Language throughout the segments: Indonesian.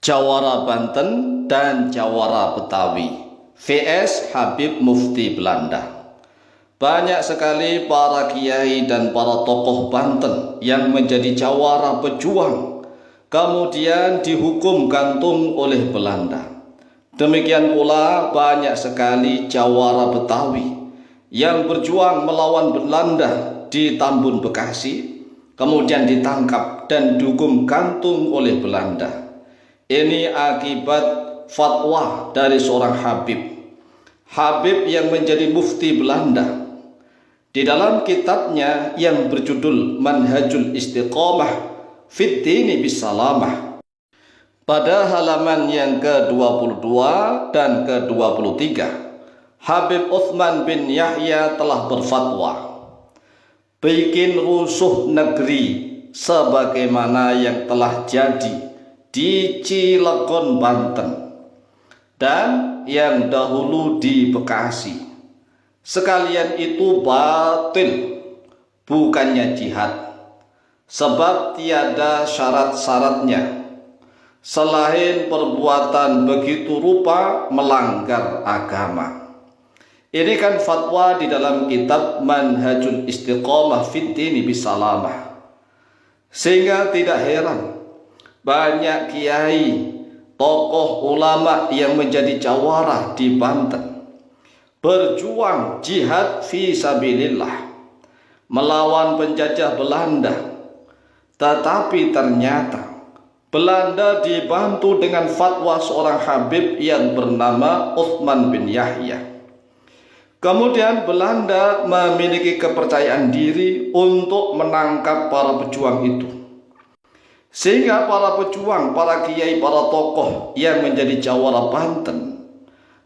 Jawara Banten dan Jawara Betawi vs Habib Mufti Belanda. Banyak sekali para kiai dan para tokoh Banten yang menjadi jawara pejuang, kemudian dihukum gantung oleh Belanda. Demikian pula banyak sekali jawara Betawi yang berjuang melawan Belanda di Tambun, Bekasi, kemudian ditangkap dan dihukum gantung oleh Belanda. Ini akibat fatwa dari seorang Habib yang menjadi mufti Belanda. Di dalam kitabnya yang berjudul Manhajul Istiqomah Fid Dini Bisalamah, pada halaman yang ke-22 dan ke-23, Habib Uthman bin Yahya telah berfatwa, bikin rusuh negeri sebagaimana yang telah jadi di Cilegon, Banten, dan yang dahulu di Bekasi. Sekalian itu batil, bukannya jihad, sebab tiada syarat-syaratnya selain perbuatan begitu rupa melanggar agama. Ini kan fatwa di dalam kitab Manhajul Istiqomah Fid Dini Bisalamah. Sehingga tidak heran banyak kiai, tokoh ulama yang menjadi jawara di Banten berjuang jihad fi sabilillah melawan penjajah Belanda. Tetapi ternyata Belanda dibantu dengan fatwa seorang Habib yang bernama Uthman bin Yahya. Kemudian Belanda memiliki kepercayaan diri untuk menangkap para pejuang itu. Sehingga para pejuang, para kiai, para tokoh yang menjadi jawara Banten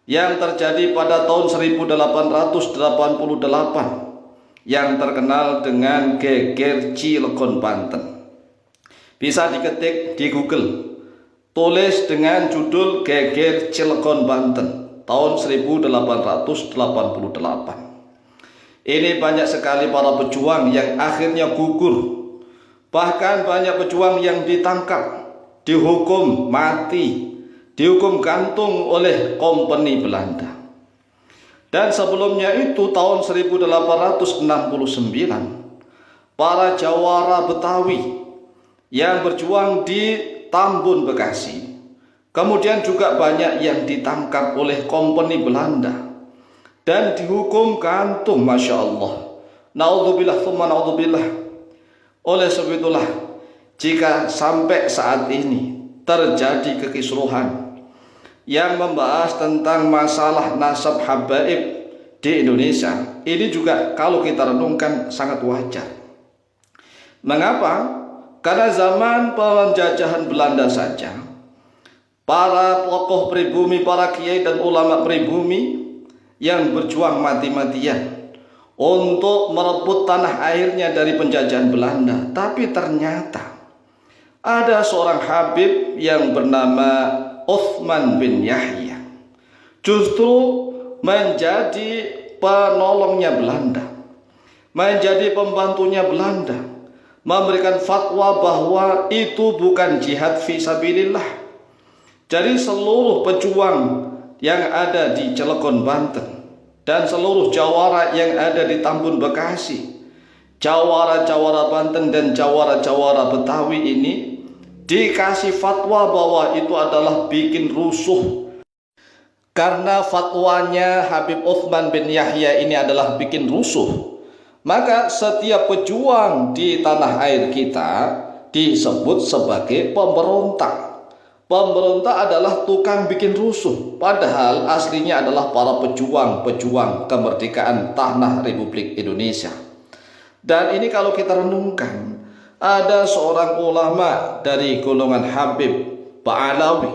yang terjadi pada tahun 1888 yang terkenal dengan Geger Cilegon, Banten. Bisa diketik di Google, tulis dengan judul Geger Cilegon, Banten tahun 1888. Ini banyak sekali para pejuang yang akhirnya gugur. Bahkan banyak pejuang yang ditangkap, dihukum mati, dihukum gantung oleh kompeni Belanda. Dan sebelumnya itu tahun 1869, para jawara Betawi yang berjuang di Tambun, Bekasi, kemudian juga banyak yang ditangkap oleh kompeni Belanda dan dihukum gantung. Masya Allah, naudzubillah tsumma naudzubillah. Oleh sebab itulah, jika sampai saat ini terjadi kekisruhan yang membahas tentang masalah nasab habaib di Indonesia, ini juga kalau kita renungkan sangat wajar. Mengapa? Karena zaman penjajahan Belanda saja, para tokoh pribumi, para kiai dan ulama pribumi yang berjuang mati-matian untuk merebut tanah airnya dari penjajahan Belanda. Tapi ternyata ada seorang Habib yang bernama Uthman bin Yahya justru menjadi penolongnya Belanda, menjadi pembantunya Belanda, memberikan fatwa bahwa itu bukan jihad fi sabilillah. Jadi seluruh pejuang yang ada di Cilegon, Banten, dan seluruh jawara yang ada di Tambun, Bekasi, jawara-jawara Banten dan jawara-jawara Betawi ini dikasih fatwa bahwa itu adalah bikin rusuh. Karena fatwanya Habib Uthman bin Yahya ini adalah bikin rusuh, maka setiap pejuang di tanah air kita disebut sebagai pemberontak. Pemberontak adalah tukang bikin rusuh, padahal aslinya adalah para pejuang kemerdekaan tanah Republik Indonesia. Dan ini kalau kita renungkan, ada seorang ulama dari golongan Habib Ba'alawi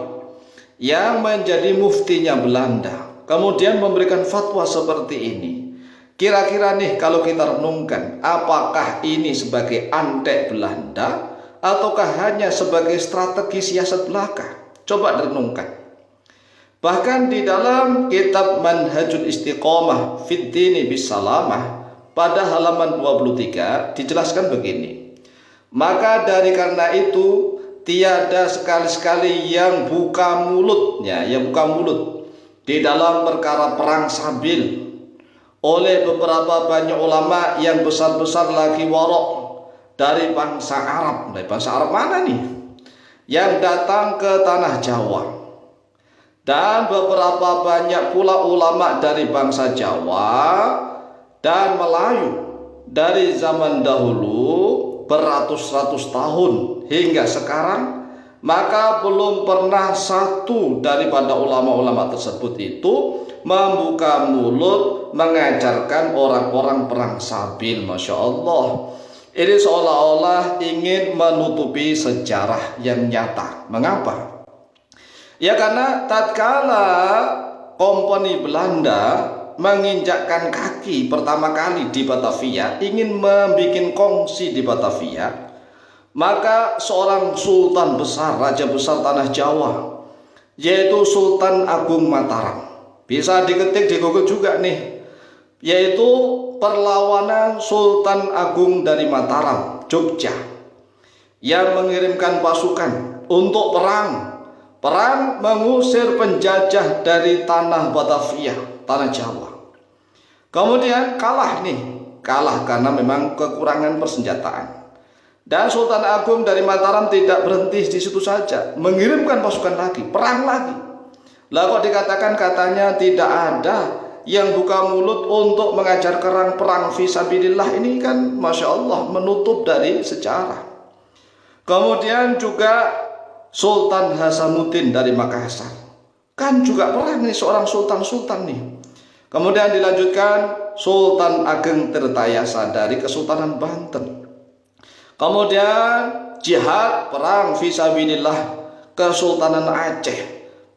yang menjadi muftinya Belanda, kemudian memberikan fatwa seperti ini. Kira-kira nih kalau kita renungkan, apakah ini sebagai antek Belanda ataukah hanya sebagai strategi siasat belaka? Coba renungkan. Bahkan di dalam kitab Manhajul Istiqomah Fid Dini Bisalamah pada halaman 23 dijelaskan begini. Maka dari karena itu tiada sekali-sekali yang buka mulutnya, yang buka mulut di dalam perkara perang Sabil oleh beberapa banyak ulama yang besar-besar lagi warok dari bangsa Arab. Dari bangsa Arab mana nih? Yang datang ke tanah Jawa. Dan beberapa banyak pula ulama dari bangsa Jawa dan Melayu dari zaman dahulu beratus-ratus tahun hingga sekarang, maka belum pernah satu daripada ulama-ulama tersebut itu membuka mulut mengajarkan orang-orang perang Sabil. Masya Allah, ini seolah-olah ingin menutupi sejarah yang nyata. Mengapa? Ya karena tatkala kompeni Belanda menginjakkan kaki pertama kali di Batavia, ingin membuat kongsi di Batavia, maka seorang sultan besar, raja besar tanah Jawa, yaitu Sultan Agung Mataram, bisa diketik di Google juga nih, yaitu perlawanan Sultan Agung dari Mataram, Jogja, yang mengirimkan pasukan untuk perang mengusir penjajah dari tanah Batavia, tanah Jawa. Kemudian kalah karena memang kekurangan persenjataan. Dan Sultan Agung dari Mataram tidak berhenti di situ saja, mengirimkan pasukan lagi, perang lagi. Lah kok dikatakan katanya tidak ada yang buka mulut untuk mengajarkan perang fisabilillah, ini kan Masya Allah menutup dari sejarah. Kemudian juga Sultan Hasanuddin dari Makassar, kan juga perang nih, seorang sultan nih. Kemudian dilanjutkan Sultan Ageng Tirtayasa dari Kesultanan Banten. Kemudian jihad perang fisabilillah Kesultanan Aceh.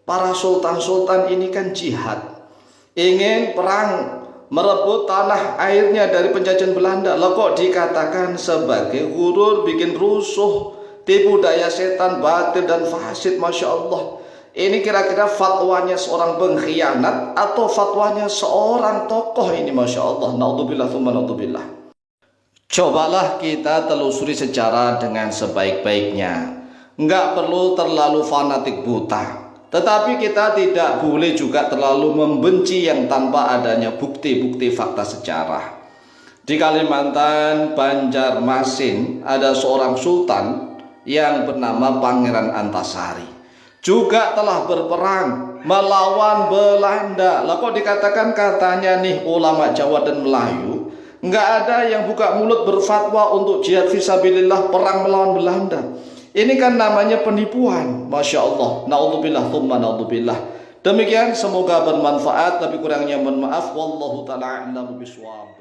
Para sultan-sultan ini kan jihad, ingin perang merebut tanah airnya dari penjajahan Belanda. Lah kok dikatakan sebagai gurur, bikin rusuh, tipu daya setan, batil dan fasid. Masya Allah, ini kira-kira fatwanya seorang pengkhianat atau fatwanya seorang tokoh ini? Masya Allah, naudzubillah tsumma naudzubillah. Cobalah kita telusuri sejarah dengan sebaik-baiknya. Enggak perlu terlalu fanatik buta, tetapi kita tidak boleh juga terlalu membenci yang tanpa adanya bukti-bukti fakta sejarah. Di Kalimantan Banjarmasin ada seorang sultan yang bernama Pangeran Antasari, juga telah berperang melawan Belanda. Lah kok dikatakan katanya nih ulama Jawa dan Melayu nggak ada yang buka mulut berfatwa untuk jihad fisabilillah, perang melawan Belanda. Ini kan namanya penipuan. Masya Allah, naudzubillah tsumma naudzubillah. Demikian, semoga bermanfaat, tapi kurangnya mohon maaf. Wallahu ta'ala a'lamu bishawab.